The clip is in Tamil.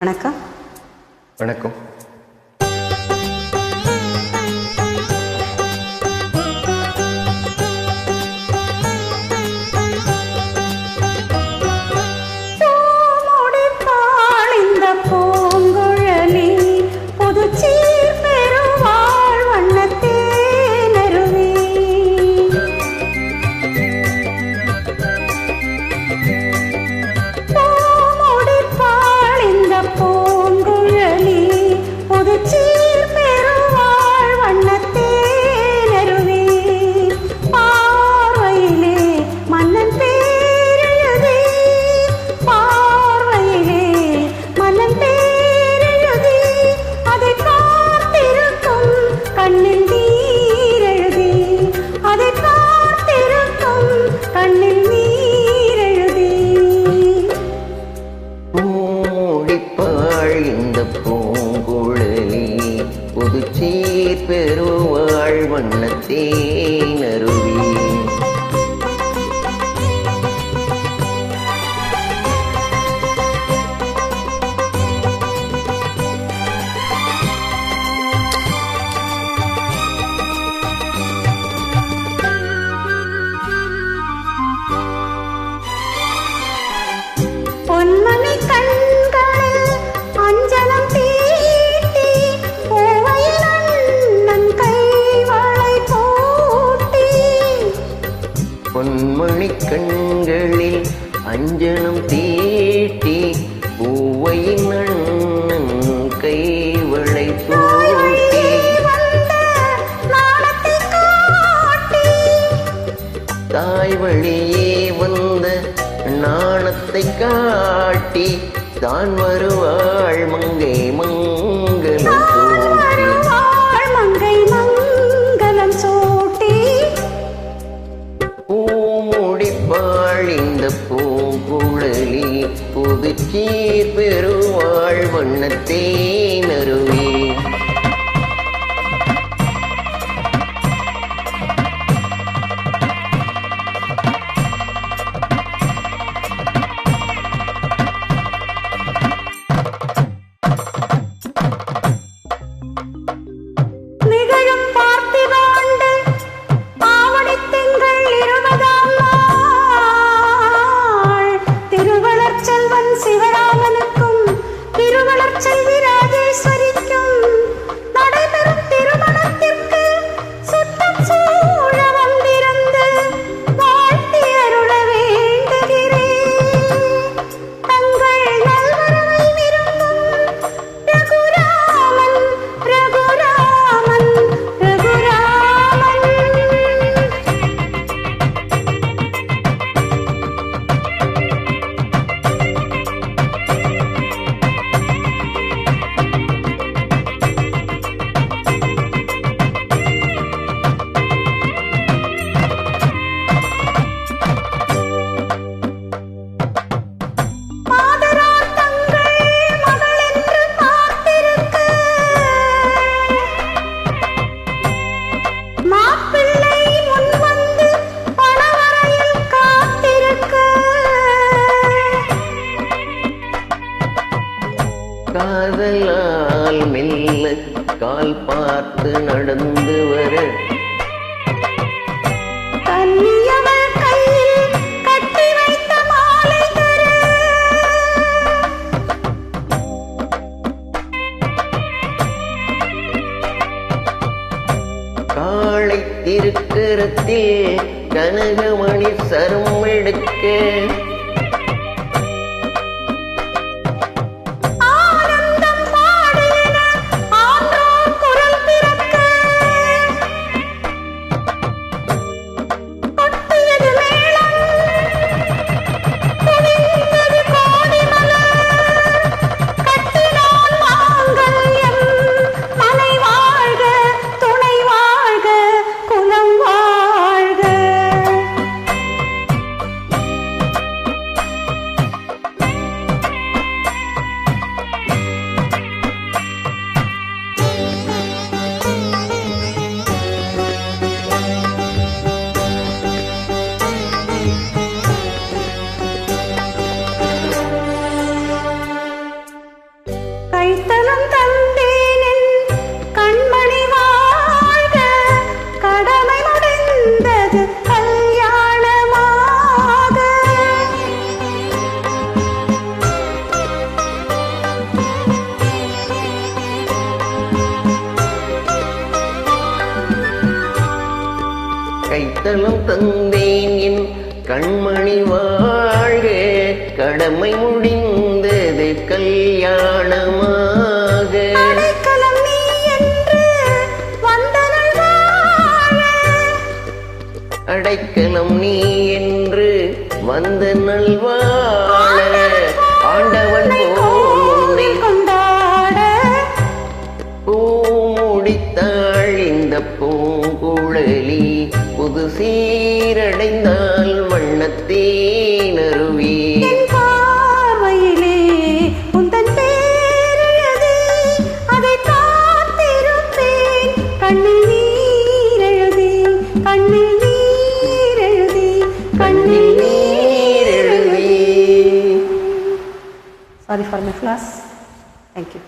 வணக்கம். வணக்கம். புதுச்சீர் பெருவாழ் வண்ணத்தேனருவி பொன்மணி கண்களில் அஞ்சனம் தீட்டி பூவையில் அண்ணன் கைவளை போட்டி. பொன்மணி கண்களில் அஞ்சனம் தீட்டி பூவையின் அண்ணன் கைவளை போட்டி. தாய் வழியே வந்த நாணத்தை காட்டி தான் வருவாள் மங்கை மங்களம் சூட்டி. பூமுடிப்பாள் இந்த பூங்குழலி புதுச்சீர் பெருவாழ் வண்ணத்தேனருவி. காதலால் மெல்ல கால் பார்த்து நடந்து வர கன்னியவள் கையில் கட்டி வைத்த மாலை தர காளை திருக்கரத்தில் கனகமணி சரம் எடுக்க அடித்தளம் தந்தேன் என் கண்மணி வாழ்க கடமை முடிந்தது கல்யாணமாக அடைக்கலம் நீ என்று வந்த நல்வாழ அடைக்கலம் நீ என்று வந்த நல்வாழ ஆண்டவன் போல் கொண்டாட பூ முடித்தாள் இந்த பூங்குழலி புது சீரடைந்தால் வண்ணத்தேனருவி என் பார்வையிலே உந்தன் பேரெழுதி அதை காத்திருப்பேன் கண்ணில் நீரெழுதி கண்ணில் நீரெழுதி கண்ணில் நீரெழுதி. Sorry for my class. Thank you.